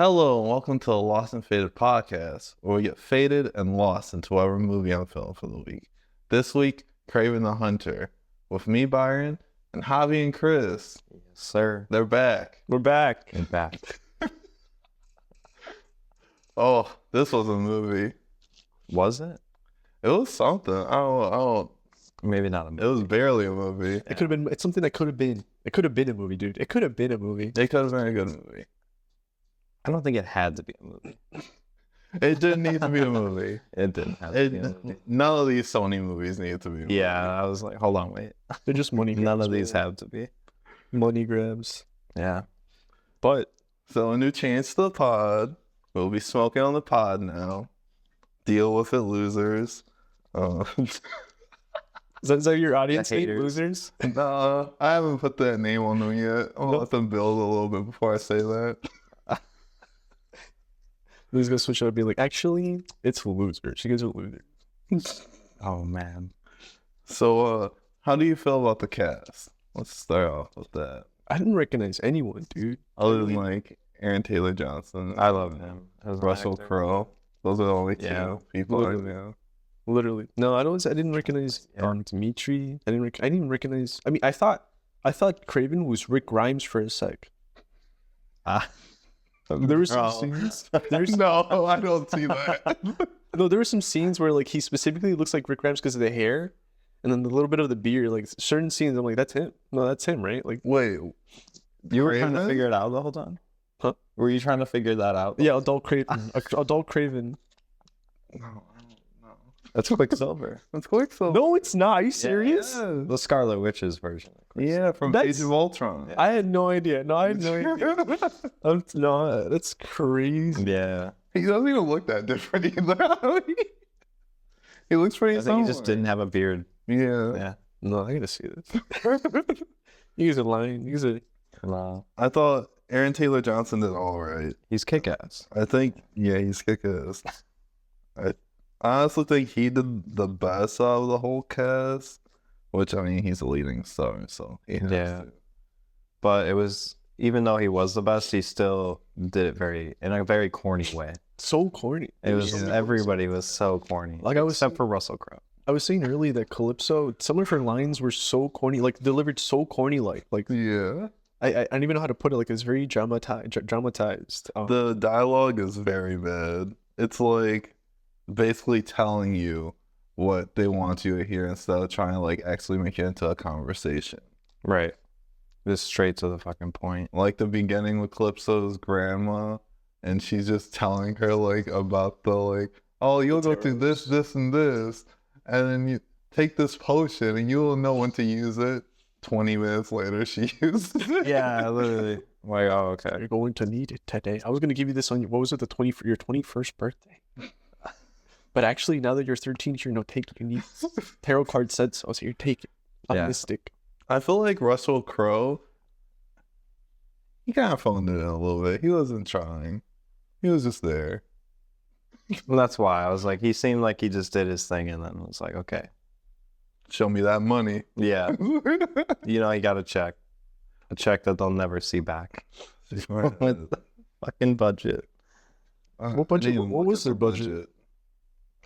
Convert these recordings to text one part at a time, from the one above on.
Hello and welcome to the Lost and Faded podcast, where we get faded and lost into whatever movie I'm feeling for the week. This week, Kraven the Hunter, with me, Byron, and Javi and Chris. Yes, sir. They're back. We're back. We're back. Oh, this was a movie. Was it? It was something. I don't. Maybe not a movie. It was barely a movie. It could have been. It's something that could have been. It could have been a movie, dude. It could have been a movie. It could have been a good movie. I don't think it had to be a movie. It didn't need to be a movie. It didn't have to be a movie. None of these Sony movies need to be a movie. Yeah, I was like, hold on, wait. They're just money grabs. None of these have to be. Money grabs. Yeah. But So a new change to the pod. We'll be smoking on the pod now. Deal with it, losers. is that your audience The name, haters. losers? Nah, I haven't put that name on them yet. I'll let them build a little bit before I say that. He's gonna switch it up and be like, actually, it's losers. You guys are losers. Oh, man. So, how do you feel about the cast? Let's start off with that. I didn't recognize anyone, dude. Other than like Aaron Taylor Johnson, I love him. As an Russell actor. Crowe. Those are the only two Yeah, people I literally. know. Literally. No, I didn't recognize Dimitri. I didn't even recognize. I mean, I thought Kraven was Rick Grimes for a sec. There were some scenes. No, I don't see that. No, there were some scenes where like he specifically looks like Rick Grimes because of the hair, and then the little bit of the beard. Like certain scenes, I'm like, that's him. No, that's him, right? Like, Wait, You were trying to Kraven? figure it out the whole time? Huh? Were you trying to figure that out? yeah, adult Kraven. Adult Kraven. No, I don't know. That's Quicksilver. That's Quicksilver. No, it's not. Are you serious? Yeah. The Scarlet Witch's version. Of Quicksilver. Yeah, from That's- Age of Ultron. I had no idea. No, I had no idea. No, that's crazy. Yeah. He doesn't even look that different either. He looks pretty I think he just similar. didn't have a beard. Yeah. Yeah. No, I gotta see this. You guys are lying. You guys are. No. I thought Aaron Taylor Johnson did all right. He's kick-ass. I think, yeah, he's kick-ass. I honestly think he did the best out of the whole cast, which, I mean, he's a leading star, so he has Yeah. to. But it was, even though he was the best, he still did it in a very corny way. So corny. It was, Yeah. everybody was so corny. Like I was except for Russell Crowe. I was saying earlier that Calypso, some of her lines were so corny, like delivered so corny, like Yeah. I don't even know how to put it. Like it's very dramatized. The dialogue is very bad. It's like basically telling you what they want you to hear instead of trying to like actually make it into a conversation. Right. Just straight to the fucking point. Like the beginning with Calypso's grandma, and she's just telling her like about the like, oh, you'll go through this, this, and this, and then you take this potion and you'll know when to use it. 20 minutes later, she uses it. Yeah, literally. Like, oh, okay. You're going to need it today. I was going to give you this on your, what was it, your 21st birthday. But actually, now that you're 13, you're no take it. You need tarot card said so you take it. Yeah. Optimistic. I feel like Russell Crowe, he kind of phoned it in a little bit. He wasn't trying. He was just there. Well, that's why I was like, he seemed like he just did his thing, and then was like, okay, Show me that money. yeah, you know, he got a check that they'll never see back. Fucking budget. What budget? What was their budget?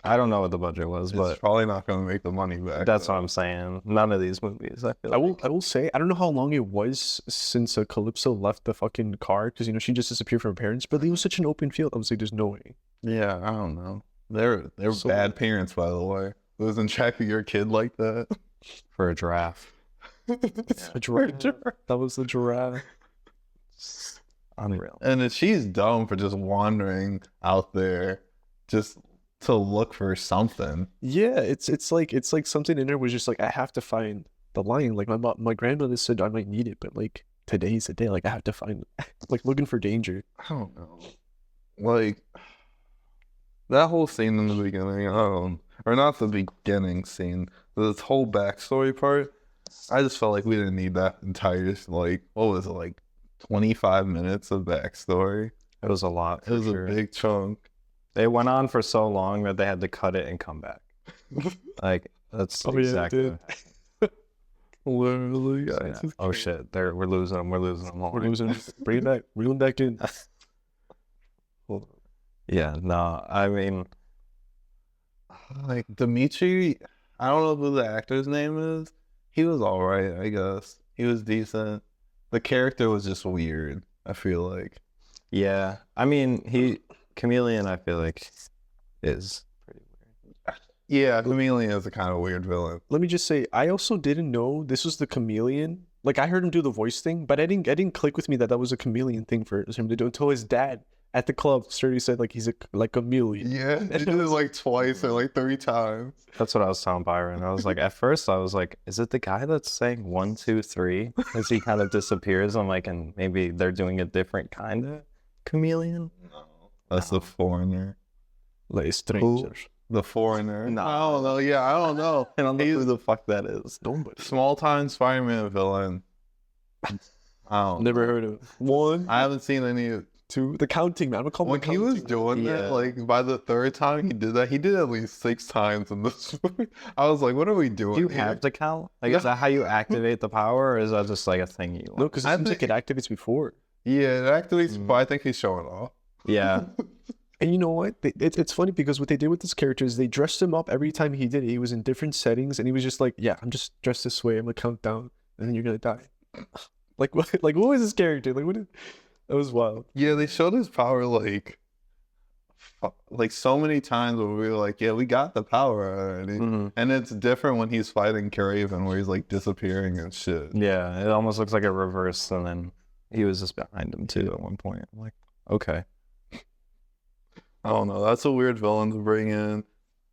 I don't know what the budget was, It's but probably not going to make the money back. that's though. what I'm saying. None of these movies, I feel. I will say, I don't know how long it was since Calypso left the fucking car, because, you know, she just disappeared from her parents, but it was such an open field. I was like, there's no way. Yeah, I don't know. They're So- bad parents, by the way. Losing track of your kid like that. for a giraffe. A giraffe. That was the giraffe. Unreal. And then she's dumb for just wandering out there just to look for something. Yeah, it's like something in there was just like, I have to find the lion. Like my grandmother said I might need it, but like today's the day. Like I have to find it. Like looking for danger. I don't know. Like, that whole scene in the beginning, or not the beginning scene, this whole backstory part, I just felt like we didn't need that entire, like, what was it, like 25 minutes of backstory? It was a lot. It was a big chunk. They went on for so long that they had to cut it and come back. Like, that's Oh, yeah, it exactly. did. Literally. Yeah. Oh shit! We're losing them. We're losing them. We're losing. Bring it back. Reel him back in. Hold on. Yeah, no, I mean, Like Dimitri, I don't know who the actor's name is. He was all right, I guess. He was decent. The character was just weird, I feel like. yeah, I mean, Chameleon, I feel like, is pretty weird. Yeah, Chameleon is a kind of weird villain. Let me just say, I also didn't know this was the chameleon. Like I heard him do the voice thing, but I didn't click with me that was a chameleon thing for him to do until his dad at the club started said like he's like a chameleon. Yeah, he did it like twice or like 3 times. That's what I was telling Byron. I was like, at first, I was like, is it the guy that's saying 1, 2, 3? As he kind of disappears, I'm like, and maybe they're doing a different kind of chameleon. No, that's the foreigner. Like strangers. The foreigner. No. I don't know. Yeah, I don't know. I don't know who the fuck that is. Nobody. Small time Spider-Man villain. I don't. Never heard of it. 1, I haven't seen any. 2. The counting man. I'm gonna call him When the he was counting doing Yeah. that, like by the 3rd time he did that, he did it at least 6 times in this movie. I was like, what are we doing? Do you here? have to count? Like, is that how you activate the power, or is that just like a thing you man. No, want? because I it seems like it activates before. Yeah, it activates, but I think he's showing off. Yeah. And you know what? It's funny because what they did with this character is they dressed him up every time he did it. He was in different settings, and he was just like, "Yeah, I'm just dressed this way. I'm gonna count down, and then you're gonna die." Like what? Like what was this character? Like that was wild. Yeah, they showed his power like so many times where we were like, yeah, we got the power already. Mhm. And it's different when he's fighting Kraven, where he's like disappearing and shit. Yeah, it almost looks like a reverse, and then he was just behind him too at one point. I'm like, okay. I don't know. That's a weird villain to bring in.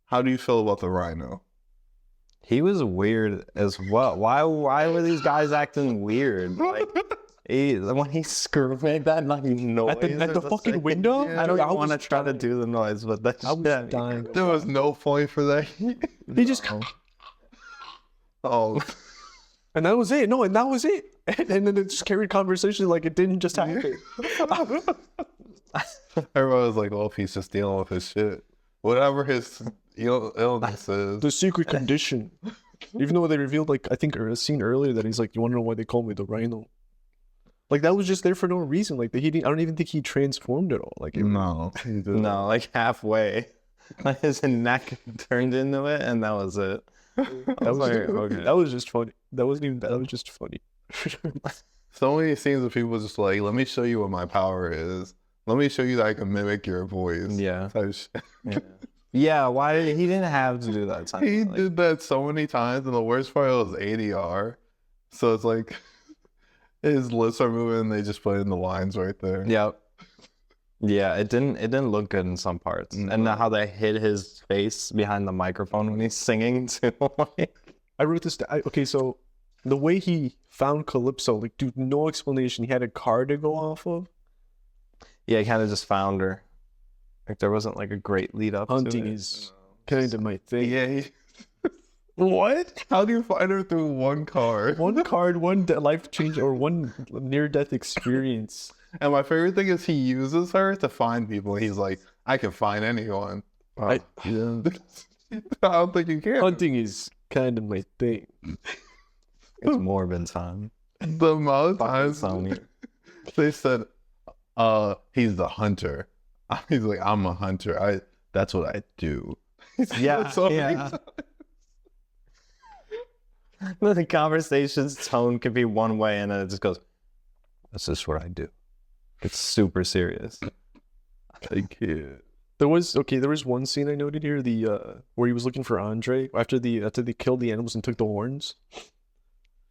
How do you feel about the Rhino? He was weird as well. Why were these guys acting weird? Like, when he screamed that like noise At the or fucking something. window? Yeah, I don't I want to was try to dying. do the noise, but that's I was dying. There was no point for that. He just Oh, and that was it. No, and that was it. And then it just carried conversation like it didn't just happen. everybody was like, well, he's just dealing with his shit. Whatever his illness is. The secret condition. Even though they revealed, like, I think a scene earlier that he's like, you want to know why they call me the Rhino? Like, that was just there for no reason. Like, he didn't, I don't even think he transformed at all. Like, No. he didn't. No, like halfway. Like his neck turned into it, and that was it. that was, like, okay. that was just funny. That wasn't even bad. That was just funny. So many scenes of people just like, let me show you what my power is. Let me show you that I can mimic your voice. Yeah. Type shit. Yeah, why did he didn't have to do that time? He Like, did that so many times, and the worst part was ADR. So it's like his lips are moving, and they just put in the lines right there. Yep. Yeah, it didn't look good in some parts. No. And how they hid his face behind the microphone when he's singing too. Like, I wrote this down. Okay, so the way he found Calypso, like, dude, no explanation. He had a car to go off of. yeah, he kind of just found her. Like there wasn't like a great lead up Hunting to it. is kind of my thing. Yeah. What? How do you find her through one car? One card, one life change, or one near-death experience. And my favorite thing is he uses her to find people. He's like, I can find anyone. I- yeah. I don't think you can. Hunting is kind of my thing. It's Morbin time. The amount of Fucking times Sony. they said, he's the hunter. He's like, I'm a hunter. That's what I do. Yeah, So many yeah. times. The conversation's tone could be one way, and then it just goes, "That's just what I do." It's super serious. I can't. There was one scene I noted here, where he was looking for Andre after they killed the animals and took the horns,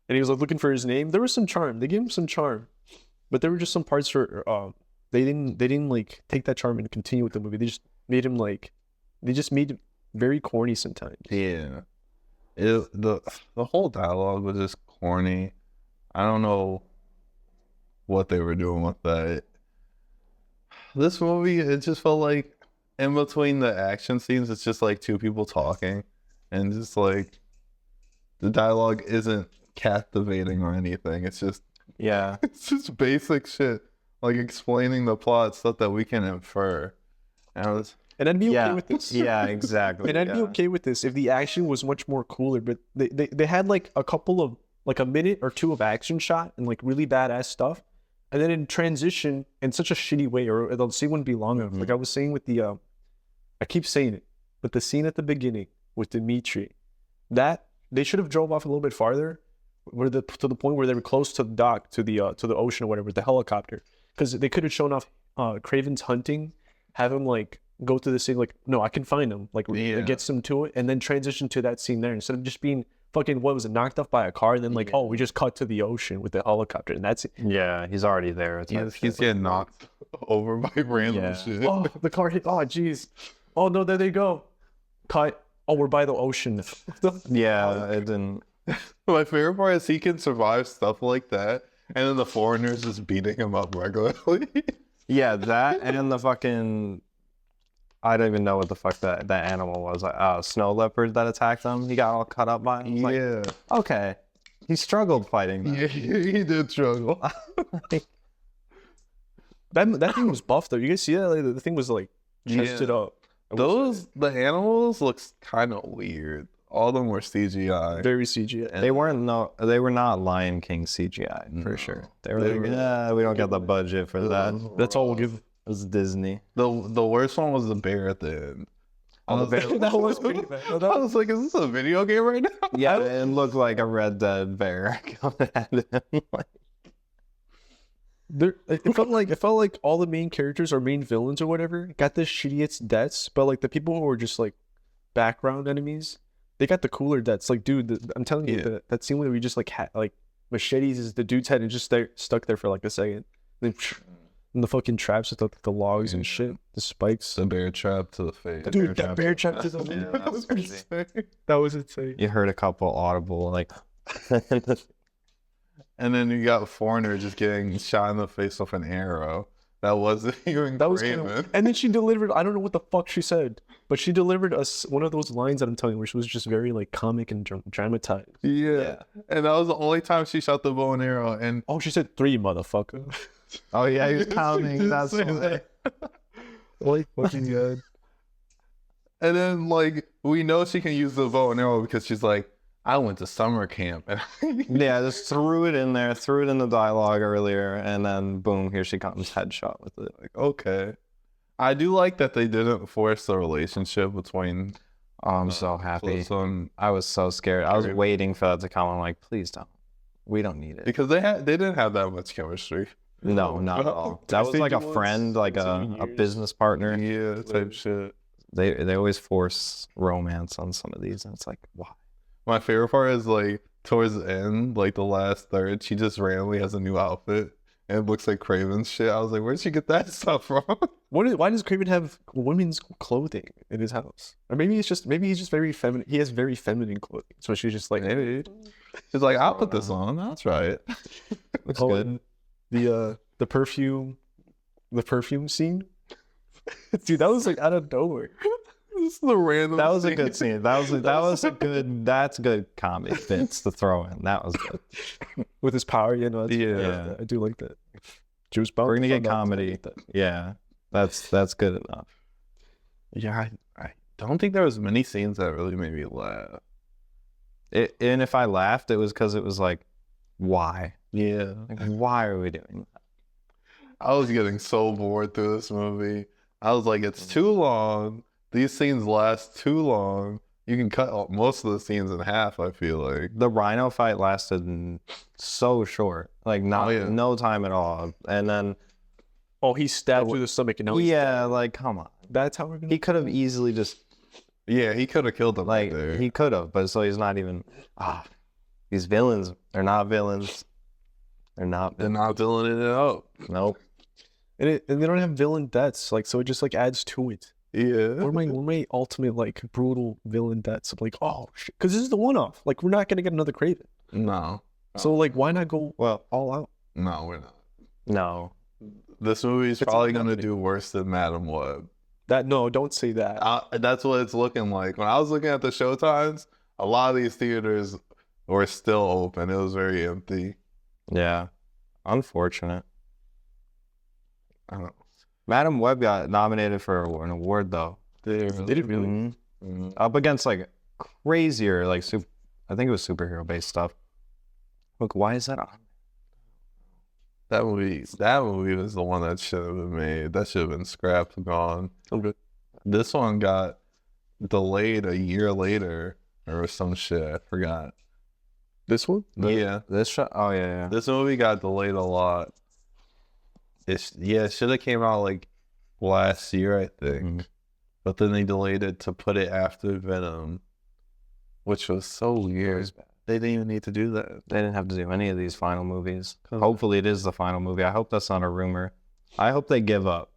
and he was like looking for his name. There was some charm. They gave him some charm, but there were just some parts where they didn't like take that charm and continue with the movie. They just made him very corny sometimes. Yeah. The whole dialogue was just corny. I don't know what they were doing with that. This movie, it just felt like in between the action scenes, it's just like two people talking, and just like the dialogue isn't captivating or anything. It's just Yeah, basic shit, like explaining the plot, stuff that we can infer. And I was, And I'd be yeah, okay with this. yeah, exactly. And I'd be yeah. okay with this if the action was much more cooler. But they had like a couple of like a minute or two of action shot and like really badass stuff. and then in transition in such a shitty way, or the scene wouldn't be long enough. Like I was saying with the, I keep saying it, but the scene at the beginning with Dimitri, that they should have drove off a little bit farther, to the point where they were close to the dock, to the ocean or whatever, with the helicopter, because they could have shown off Kraven's hunting, have him like go through the scene like, no, I can find him, like it gets him to it, and then transition to that scene there instead of just being fucking, what was it, knocked off by a car, and then like, oh, we just cut to the ocean with the helicopter, and that's it. Yeah, he's already there. He's getting knocked over by random shit. Oh, the car hit. Oh, jeez. Oh no, there they go. Cut. Oh, we're by the ocean. Yeah, it didn't. My favorite part is he can survive stuff like that, and then the foreigners just beating him up regularly. Yeah, that and the fucking, I don't even know what the fuck that animal was. Snow leopard that attacked him. He got all cut up by him. Yeah. Like, okay. He struggled fighting that. Yeah, he did struggle. That thing was buff though. You guys see that? Like, the thing was like chested up. The animals looks kind of weird. All of them were CGI. Very CGI. They were not Lion King CGI for sure. They were like, yeah, we don't got the budget for that. That's all we'll give. It was Disney. The worst one was the bear at the end. That was pretty bad. I was like, is this a video game right now? Yeah, it looked like a Red Dead bear coming at him. It felt like all the main characters or main villains or whatever got the shittiest deaths, but like the people who were just like background enemies, they got the cooler deaths. Like, dude, I'm telling you, that scene where we just like had like machetes is the dude's head and just stuck there for like a second. Then and the fucking traps with the logs and shit, the spikes. The bear trap to the face. Dude, that bear trap to the face. Yeah, that was crazy. That was insane. You heard a couple audible like. And then you got a foreigner just getting shot in the face with an arrow. That wasn't even Kraven. And then she delivered, I don't know what the fuck she said, but she delivered us one of those lines that I'm telling you, which was just very like comic and dramatized. Yeah. And that was the only time she shot the bow and arrow. And oh, she said 3, motherfucker. Oh yeah, he was counting. That's why. Like fucking good. And then like we know she can use the bow and arrow because she's like, I went to summer camp. Yeah, just threw it in there, threw it in the dialogue earlier, and then boom, here she comes, headshot with it. Like, okay. I do like that they didn't force the relationship between. Oh, I'm so happy. Flintstone, I was so scared. I was waiting for that to come. I'm like, please don't. We don't need it. because they didn't have that much chemistry. No, not at all. That was like a friend, like a business partner. Yeah, type shit. They always force romance on some of these, and it's like, why? My favorite part is like towards the end, like the last third, she just randomly has a new outfit and it looks like Kraven's shit. I was like, where'd she get that stuff from? Why does Kraven have women's clothing in his house? Or maybe he's just very feminine. He has very feminine clothing. So she's just like, Maybe. She's like, I'll put this on. I'll try it. Looks good. The perfume scene. Dude, that was like out of nowhere. This is the random. That was a good scene. That's good comic bits to throw in. That was good. With his power, Yeah. I do like that. Juice bomb. We're gonna get comedy. Yeah, that's good enough. Yeah, I don't think there was many scenes that really made me laugh. And if I laughed, it was because it was like, why? Yeah. Like, why are we doing that? I was getting so bored through this movie. I was like, it's too long. These scenes last too long. You can cut most of the scenes in half, I feel like. The Rhino fight lasted so short, like no time at all. And then, he stabbed through the stomach and now like come on. That's how we're gonna. He could have easily just, he could have killed him like right there. he could have, but so he's not even. These villains, they're not villains. They're not filling it up. Nope. And they don't have villain deaths, like, so it just like adds to it. Yeah. What are my ultimate like brutal villain deaths? I'm like, oh shit, because this is the one-off. Like, we're not gonna get another Kraven. No. So like, why not go all out? No, we're not. No. This movie is probably gonna do worse than Madam Web. Don't say that. That's what it's looking like. When I was looking at the showtimes, a lot of these theaters were still open. It was very empty. Yeah. Unfortunate. I don't know. Madam Web got nominated for an award though. Did it really? Mm-hmm. Up against like crazier, like I think it was superhero based stuff. Look, why is that on? That movie was the one that should have been made. That should have been scrapped and gone. I'm good. This one got delayed a year later or some shit. I forgot. This one? Yeah. This show? Oh yeah. This movie got delayed a lot. It should have came out like last year, I think. Mhm. But then they delayed it to put it after Venom, which was so weird. They didn't even need to do that. They didn't have to do any of these final movies. Hopefully, it is the final movie. I hope that's not a rumor. I hope they give up.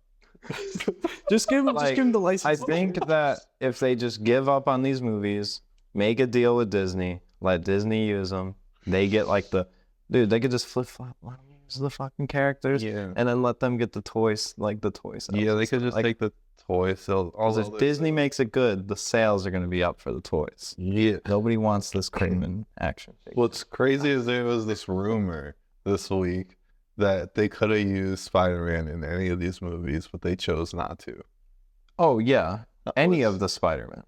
Just give him the I license. think that if they just give up on these movies, make a deal with Disney, let Disney use them, they get like they could just flip flop the fucking characters, Yeah. and then let them get the toys, like the toy sales. Yeah, they could just take the toy sales. If Disney makes it good, the sales are going to be up for the toys. Yeah. Nobody wants this Kraven action figure. What's crazy is there was this rumor this week that they could have used Spider-Man in any of these movies, but they chose not to. Oh yeah, any of the Spider-Man.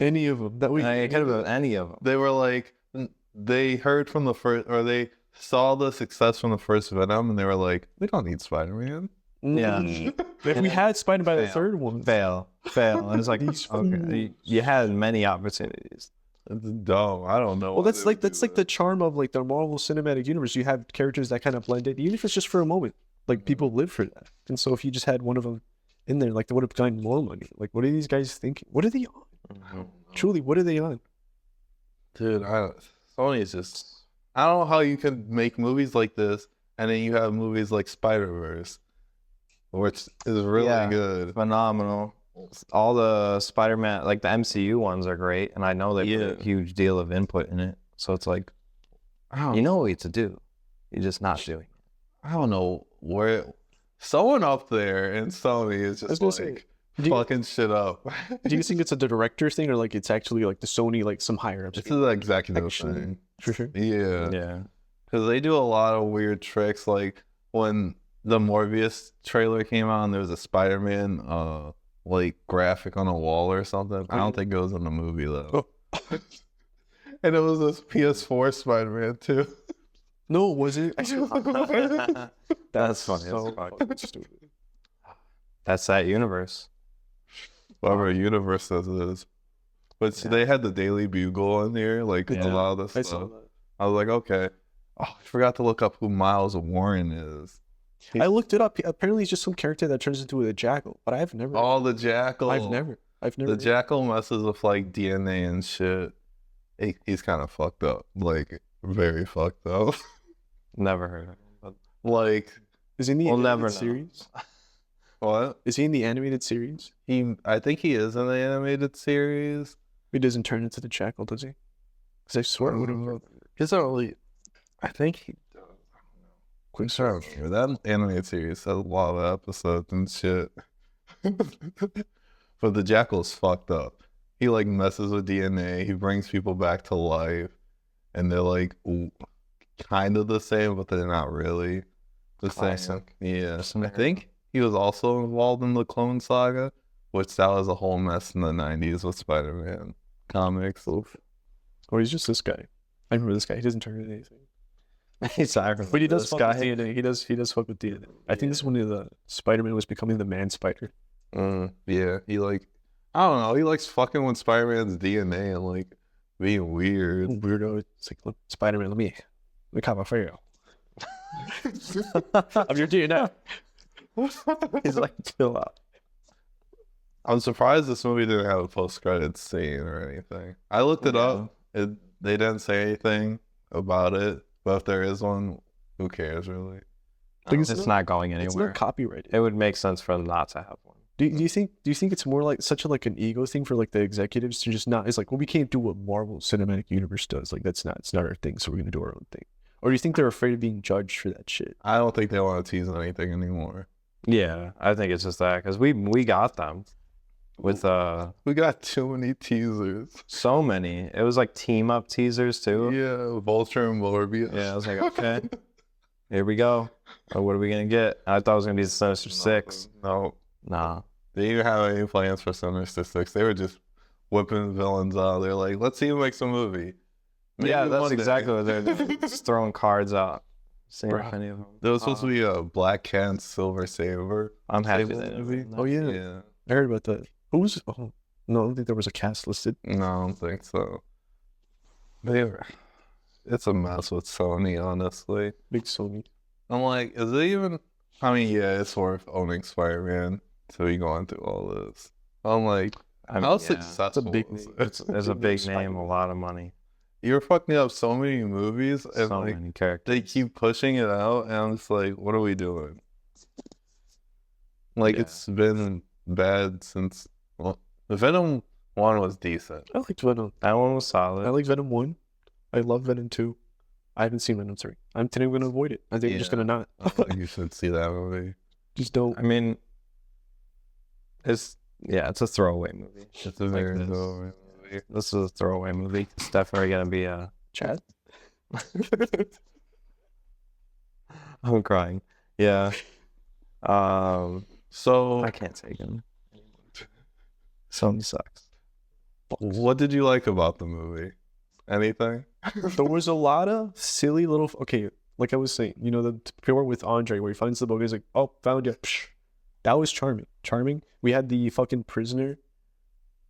Any of them. That we It could have been any of them. They were like, they heard from the first, or they saw the success from the first Venom, and they were like, we don't need Spider-Man. Yeah. If we had Spider by the Fail. third one. Fail. And it's like, okay, you had many opportunities. It's dumb. I don't know. Well, why that's they like would do that. the charm of like the Marvel Cinematic Universe. You have characters that kind of blend in, even if it's just for a moment. Like people live for that. And so if you just had one of them in there, like they would have gotten more money. Like, what are these guys thinking? What are they on? Truly, what are they on? Dude, Sony is just. I don't know how you can make movies like this, and then you have movies like Spider-Verse, which is really Yeah. good. Phenomenal. All the Spider-Man, like the MCU ones are great, and I know they put a huge deal of input in it. So it's like, you know what to do. You're just not doing it. I don't know where someone up there in Sony is was just gonna say, like do you- fucking shit up. Do you think it's a director thing or like it's actually like the Sony, like some higher ups? This is an executive Actually. thing. For sure. Yeah. Yeah. Because they do a lot of weird tricks. Like when the Morbius trailer came out and there was a Spider-Man like graphic on a wall or something. I don't think it was in the movie though. And it was this PS4 Spider-Man too. No, was it? That's funny. So as fuck. fucking stupid. That's that universe. Whatever universe this is. But see, they had the Daily Bugle on here, like a Yeah. lot of this I stuff. saw that. I was like, okay. Oh, I forgot to look up who Miles Warren is. I looked it up. Apparently, he's just some character that turns into a jackal. But I've never. Oh, the Jackal. I've never. The Jackal messes with like DNA and shit. He's kind of fucked up. Like, very fucked up. Never heard of him. Like, Is he in the We'll animated never know. series? what? Is he in the animated series? I think he is in the animated series. He doesn't turn into the jackal, does he? Because I swear I would have. He's not really. I think he does. Quick Sure. That animated series has a lot of episodes and shit. But the Jackal's fucked up. He like messes with DNA. He brings people back to life, and they're like kind of the same, but they're not really the same. Classic. Yeah, I think he was also involved in the Clone Saga, which that was a whole mess in the '90s with Spider-Man comics. Or he's just this guy. I remember this guy. He doesn't turn into anything. He's Iron. But he does This fuck guy. with DNA. He does fuck with DNA. I think this is when the Spider-Man was becoming the man spider. Yeah, he like, I don't know. He likes fucking with Spider-Man's DNA and like being weird. Weirdo. It's like, look, Spider-Man, let me come for you. I'm your DNA. He's like, chill out. I'm surprised this movie didn't have a post-credits scene or anything. I looked it up. They didn't say anything about it, but if there is one, who cares really? It's not going It's anywhere. not copyrighted. It would make sense for them not to have one. Do you think it's more like such a like an ego thing for like the executives to just not? It's like, well, we can't do what Marvel Cinematic Universe does. Like it's not our thing, so we're gonna do our own thing. Or do you think they're afraid of being judged for that shit? I don't think they want to tease anything anymore. Yeah, I think it's just that because we got them with We got too many teasers. so many. It was like team up teasers too. Yeah, Vulture and Morbius. Yeah, I was like, okay, here we go. Oh, what are we gonna get? I thought it was gonna be the Sinister Six. No, Nah. they didn't have any plans for Sinister Six. They were just whipping villains out. They're like, let's see who makes a movie. Maybe Yeah, that's one day. exactly what they're doing. Just throwing cards out. seen Bruh. any of them. There was supposed to be a Black Cat and Silver Saber. I'm happy Sable that movie? Oh yeah. Yeah. I heard about that. Who was? Oh no, I don't think there was a cast listed. No, I don't think so. It's a mess with Sony, honestly. Big Sony. I'm like, is it even? I mean, yeah, it's worth owning Spider-Man to be going through all this. I'm like, I mean, how yeah, successful big is name. it? It's a big name, a lot of money, You're fucking up so many movies, and so like many characters. they keep pushing it out, and I'm just like, what are we doing? Like Yeah. it's been bad since. Well, the Venom one was decent. I liked Venom. That one was solid. I like Venom 1. I love Venom 2. I haven't seen Venom 3. I'm today going to avoid it. I think I'm just Yeah. going to not. I think you should see that movie. Just don't. I mean, it's a throwaway movie. It's a Like very this. throwaway movie. This is a throwaway movie. It's definitely gonna be a. Chat? I'm crying. Yeah. So, I can't take him. Sony sucks. what did you like about the movie? Anything? There was a lot of silly little. Okay, like I was saying, you know, the part with Andre where he finds the book, he's like, oh, found you. Psh. That was charming. Charming. We had the fucking prisoner.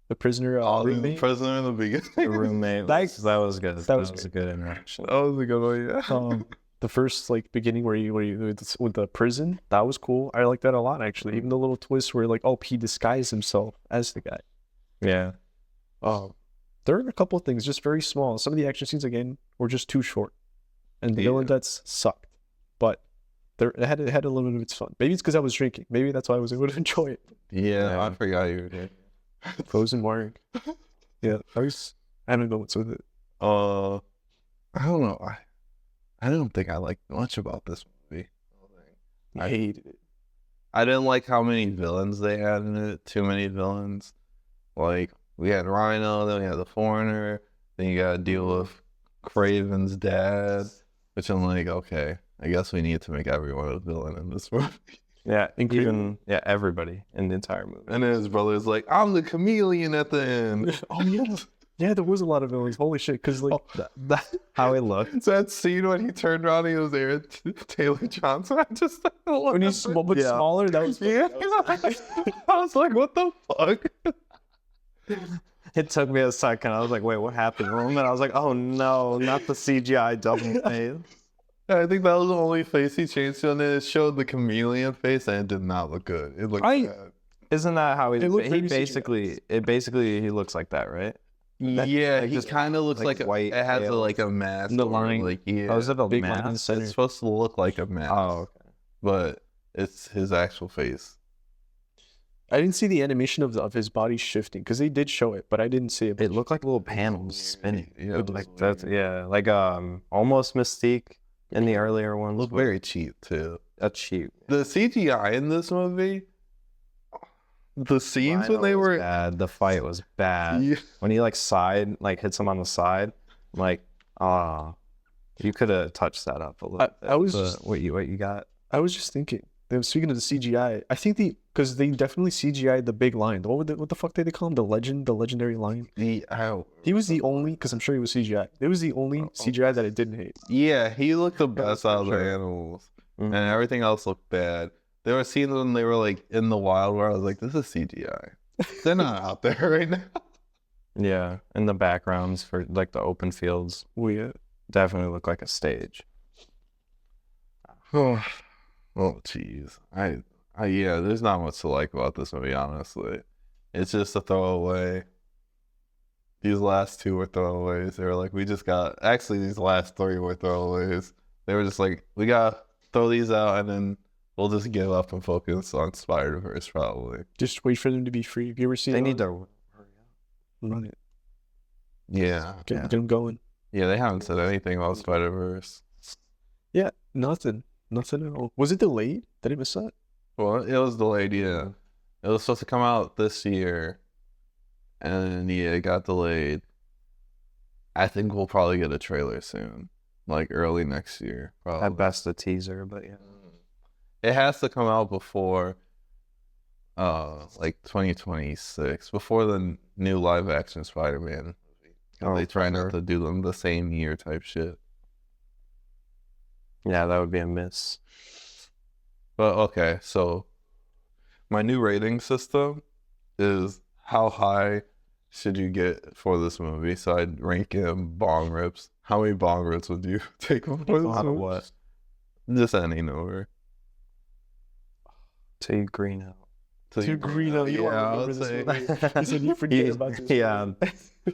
The prisoner Oh, the roommate. prisoner in the beginning. The roommate. That- that was good. that was was a good interaction. That was a good one, yeah. The first like beginning where you with the prison, that was cool. I like that a lot actually. Even the little twist where like, oh, he disguised himself as the guy. Yeah. There are a couple of things just very small. Some of the action scenes again were just too short, and the villain Yeah. deaths sucked. But it had a little bit of its fun. Maybe it's because I was drinking. Maybe that's why I was able to enjoy it. Yeah, Yeah. I forgot you were there. Frozen wiring. Yeah, I don't know what's with it. I don't know. I don't think I liked much about this movie. I hated it. I didn't like how many villains they had in it. Too many villains. Like, we had Rhino, then we had the Foreigner, then you gotta deal with Kraven's dad, which I'm like, okay, I guess we need to make everyone a villain in this movie. Yeah. Including- Everybody in the entire movie. And then his brother's like, I'm the chameleon at the end. Oh yeah, yeah. There was a lot of villains. Holy shit! Because like How he looked. It's that scene when he turned around and he was there, Taylor Johnson. I just when he's small, but Yeah. smaller, that was Yeah, I was like, what the fuck? It took me a second. I was like, wait, what happened? And I was like, oh no, not the CGI double face. I think that was the only face he changed to, and then it showed the chameleon face, and it did not look good. It looked bad. Isn't that how he? It looked He very basically he looks like that, right? Yeah, like he just, kind of looks like, like white it has tails. like a mask. The or, line. like yeah, Oh, is it a big line in the mask? center. it's supposed to look like a mask. Oh, okay. But it's his actual face. I didn't see the animation of his body shifting because they did show it, but I didn't see it. It looked like little panels spinning. Yeah, it Like was that's weird. like almost Mystique in the earlier ones. Looked very cheap too. That's cheap. The CGI in this movie, the scenes when they Rhino was were bad. The fight was bad. Yeah. When he hits him on the side, I'm like, you could have touched that up a little bit. I was But just- what you got? I was just thinking. Speaking of the CGI, I think because they definitely CGI'd the big lion. What the fuck did they call him? The legendary lion. He was the only, because I'm sure he was CGI. It was the only CGI that I didn't hate. Yeah, he looked the best out of the Sure. animals, Mhm. and everything else looked bad. There were scenes when they were like in the wild where I was like, "This is CGI. They're not out there right now." Yeah, and the backgrounds for like the open fields Weird. definitely look like a stage. Oh, jeez. Yeah. There's not much to like about this movie, honestly. It's just a throwaway. These last two were throwaways. They were like, we just got. Actually, these last three were throwaways. They were just like, we gotta throw these out, and then we'll just give up and focus on Spider-Verse, probably. Just wait for them to be free. Have you ever seen? They need to run it. Yeah. Get them going. Yeah, they haven't said anything about Spider-Verse. Yeah, nothing at all. Was it delayed? Did I miss that? Well, it was delayed, yeah. It was supposed to come out this year, and yeah, it got delayed. I think we'll probably get a trailer soon, like early next year, probably. at best a teaser, but yeah. It has to come out before, like 2026, before the new live-action Spider-Man movie. Oh, They try sure. not to do them the same year type shit. Yeah, that would be a miss. But okay, so my new rating system is how high should you get for this movie? So I'd rank him bong rips. How many bong rips would you take for this Out of movie? what? Just any number. Till you green out. Too green out. You Yeah, I don't would remember say. this movie. You said you forget about this. Yeah, I'm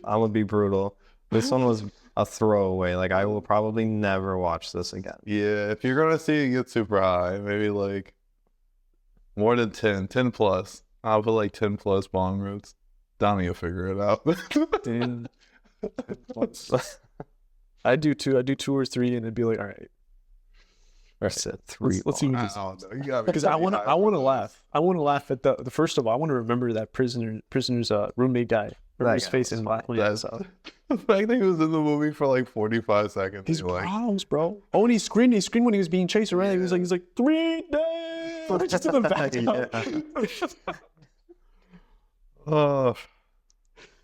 gonna be brutal. This one was a throwaway. Like, I will probably never watch this again. Yeah, if you're gonna see it get super high, maybe like more than 10 plus. I'll put like 10 plus bong rips. Donnie will figure it out. Damn. I do two or three, and it'd be like, all right. Or said three. Let's see what I this don't know. You gotta be because I pretty want to high for this. laugh. I want to laugh at the first of all. I want to remember that prisoner's roommate guy. Remember his guy face was in funny. Black. That's the fact that he was in the movie for like 45 seconds. His you're like, problems, bro. Oh, and he screamed when he was being chased around. He was like 3 days. Just in the back. oh,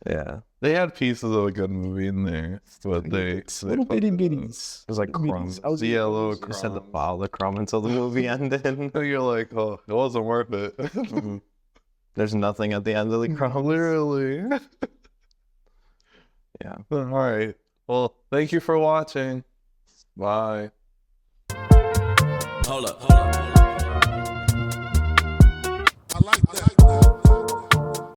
Yeah. they had pieces of a good movie in there, but they Little bitty fucked it up. bitties. It was like Little bitties. crumbs. I was Yeah, little You said the crumbs. follow the crumb until the movie ended. You're like, oh, it wasn't worth it. There's nothing at the end of the crumb. Literally. Yeah. All right. Well, thank you for watching. Bye. Hold up.